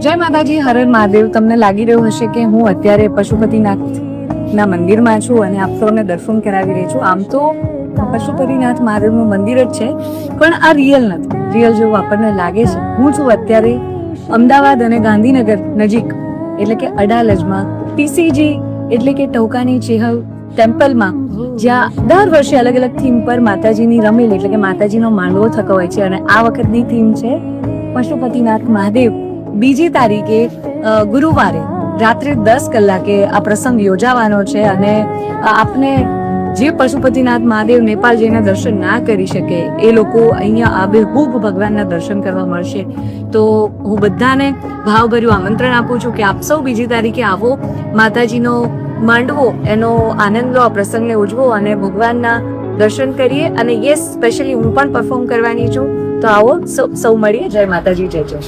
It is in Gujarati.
જય માતાજી, હર હર મહાદેવ. તમને લાગી રહ્યું હશે કે હું અત્યારે પશુપતિનાથના મંદિરમાં છું અને આપ સૌને દર્શન કરાવી રહી છું. આમ તો પશુપતિનાથ મહાદેવનું મંદિર જ છે, પણ આ રિયલ નથી. રિયલ જેવું આપણને લાગે છે. હું છું અત્યારે અમદાવાદ અને ગાંધીનગર નજીક એટલે કે અડાલજમાં ટીસીજી એટલે કે ટહુકાની ચેહલ ટેમ્પલમાં, જ્યાં દર વર્ષે અલગ અલગ થીમ પર માતાજીની રમેલ એટલે કે માતાજીનો માંડવો થતો હોય છે. અને આ વખતની થીમ છે પશુપતિનાથ મહાદેવ. 2જી તારીખે ગુરુવારે રાત્રે 10 કલાકે આ પ્રસંગ યોજાવાનો છે અને આપને જે પશુપતિનાથ મહાદેવ નેપાળ જઈને દર્શન ના કરી શકે એ લોકો અહીંયા આબેહૂબ ભગવાનના દર્શન કરવા મળશે. તો હું બધાને ભાવભર્યું આમંત્રણ આપું છું કે આપ સૌ 2જી તારીખે આવો, માતાજીનો માંડવો એનો આનંદ લો, આ પ્રસંગને ઉજવો અને ભગવાનના દર્શન કરીએ. અને યસ, સ્પેશિયલી હું પણ પરફોર્મ કરવાની છું, તો આવો સૌ મળીએ. જય માતાજી, જય જય.